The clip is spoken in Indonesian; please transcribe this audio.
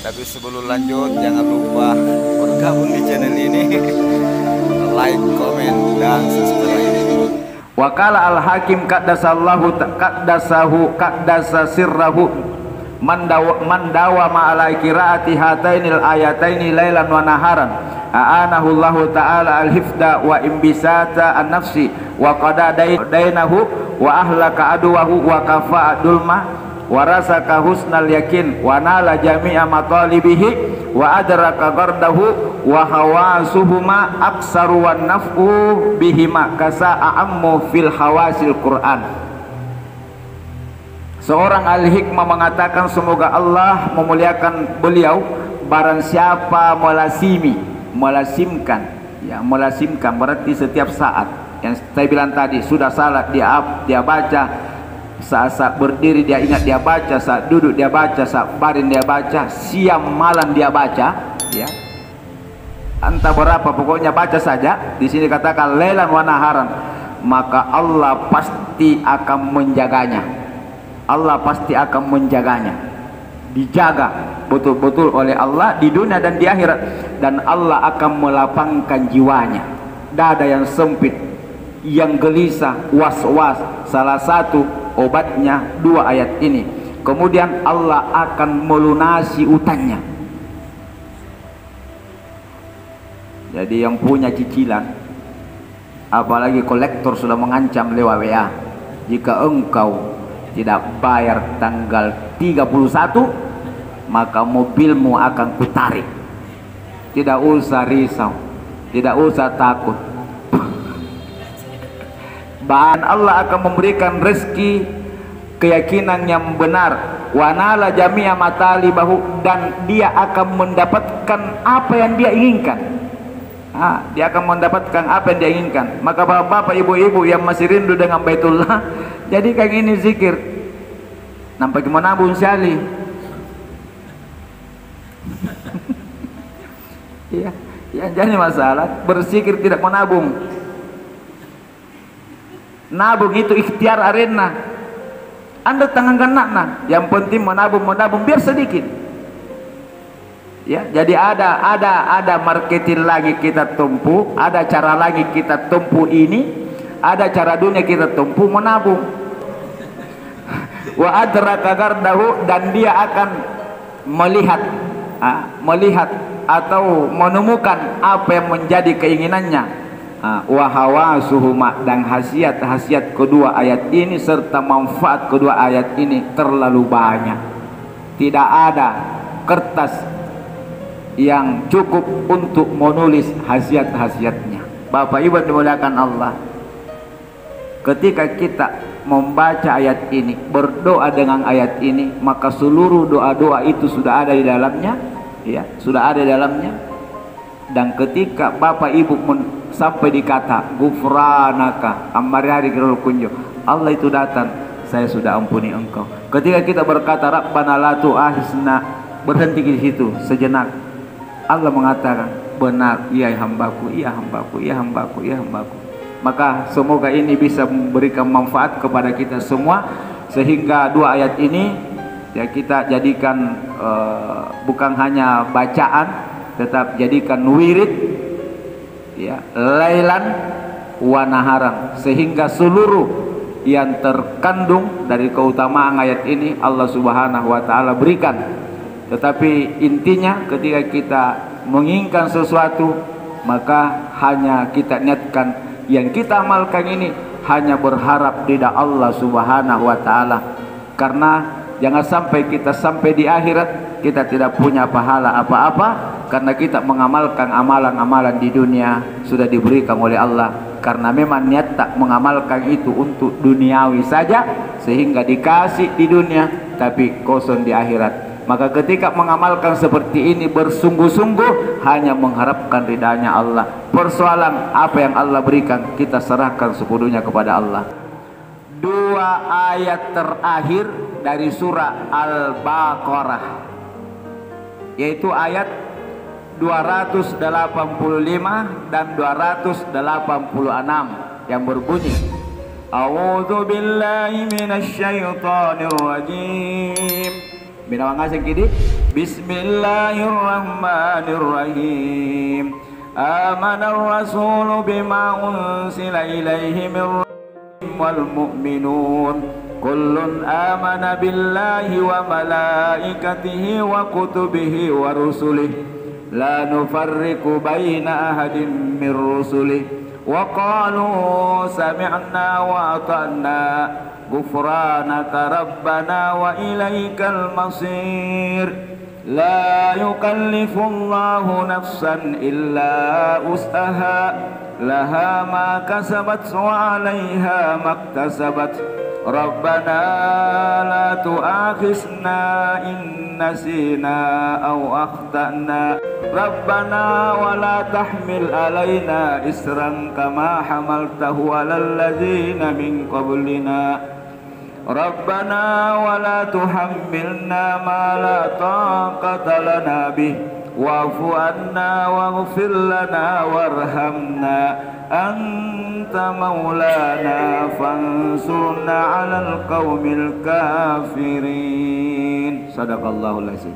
Tapi sebelum lanjut, jangan lupa bergabung di channel ini, like, komen, dan subscribe. Wakala al-hakim qaddasa sirrahu man dawa ma'ala qiraati hatainil ayataini lailan wa naharan a'anahu Allah ta'ala al-hifda wa imbisata an-nafsi wa qada dainahu wa ahlaka aduwahu wa kafa'a dulma wa rasaka husnal yakin wa nala jami'a matalibihi wa adraka gardahu wa hawasuhuma aksaru wan naf'u bihima kasa'a ammu fil hawasil Qur'an. Seorang ahli hikmah mengatakan, semoga Allah memuliakan beliau, barang siapa melasimkan berarti setiap saat yang saya bilang tadi, sudah salat dia baca, saat berdiri dia ingat dia baca, saat duduk dia baca, saat baring dia baca, siang malam dia baca, ya, entah berapa, pokoknya baca saja. Di sini katakan lailan wa naharan, maka Allah pasti akan menjaganya. Allah pasti akan menjaganya, dijaga betul-betul oleh Allah di dunia dan di akhirat, dan Allah akan melapangkan jiwanya. Dada yang sempit, yang gelisah, was-was, salah satu obatnya dua ayat ini. Kemudian Allah akan melunasi utangnya. Jadi yang punya cicilan, apalagi kolektor, sudah mengancam lewat WA, jika engkau tidak bayar tanggal 31 maka mobilmu akan kutarik. Tidak usah risau, tidak usah takut. Bahkan Allah akan memberikan rezeki keyakinan yang benar, wa nala jami'a matalibahu, dan dia akan mendapatkan apa yang dia inginkan. Dia akan mendapatkan apa yang dia inginkan. Maka bapak-bapak, ibu-ibu yang masih rindu dengan Baitullah, jadikan ini zikir. Nampak menabung sekali. Iya, yang jadi masalah berzikir tidak menabung. Nabung itu ikhtiar arena. Anda tangankan nakna. Yang penting menabung biar sedikit. Ya, jadi ada marketing lagi kita tumpu, ada cara lagi kita tumpu ini, ada cara dunia kita tumpu menabung. Wa adraka gardahu, dan dia akan melihat atau menemukan apa yang menjadi keinginannya. Wa hawasuhuma, dan khasiat kedua ayat ini serta manfaat kedua ayat ini terlalu banyak. Tidak ada kertas yang cukup untuk menulis khasiat-khasiatnya. Bapak Ibu dimuliakan Allah, ketika kita membaca ayat ini, berdoa dengan ayat ini, maka seluruh doa-doa itu sudah ada di dalamnya, ya, sudah ada di dalamnya. Dan ketika Bapak Ibu sampai di kata gufranaka amari kirul kunjo, Allah itu datang, saya sudah ampuni engkau. Ketika kita berkata rabbana la tu'akhizna, berhenti di situ sejenak, Allah mengatakan, benar, iya hambaku, iya hambaku, iya hambaku, iya hambaku. Maka semoga ini bisa memberikan manfaat kepada kita semua, sehingga dua ayat ini ya kita jadikan bukan hanya bacaan, tetap jadikan wirid, ya, lailan wa naharan, sehingga seluruh yang terkandung dari keutamaan ayat ini Allah Subhanahu wa taala berikan. Tetapi intinya ketika kita menginginkan sesuatu, maka hanya kita niatkan yang kita amalkan ini hanya berharap tidak Allah Subhanahu wa taala. Karena jangan sampai kita sampai di akhirat kita tidak punya pahala apa-apa, karena kita mengamalkan amalan-amalan di dunia sudah diberikan oleh Allah. Karena memang niat tak mengamalkan itu untuk duniawi saja, sehingga dikasih di dunia tapi kosong di akhirat. Maka ketika mengamalkan seperti ini bersungguh-sungguh hanya mengharapkan ridhanya Allah. Persoalan apa yang Allah berikan kita serahkan sepenuhnya kepada Allah. Dua ayat terakhir dari surah Al-Baqarah, yaitu ayat 285 dan 286 yang berbunyi, A'udzu billahi minasy syaithanir rajim. Binawan ngasih kidi Bismillahirrahmanirrahim. Amanar rasulu bima unsila ilaihi min rabbihim wal mu'minun kullun amana billahi wa malaikatihi wa kutubihi wa rusulihi la nufarriqu baina ahadin min rusulihi wa qalu sami'na wa ata'na ghufranaka rabbana wa ilaikal masir. La yukallifullahu nafsan illa us'aha laha ma kasabat wa 'alaiha maktasabat. Rabbana la tu'akhizna in nasina aw akhtana. Rabbana wa la tahmil alaina isran kama hamaltahu 'alal ladzina min qablina. Rabbana wa la tuhammilna ma la taqata lana bih wa'fu anna waghfir lana warhamna anta maulana fansurna 'alal qaumil kafirin. Sadaqallahul azim.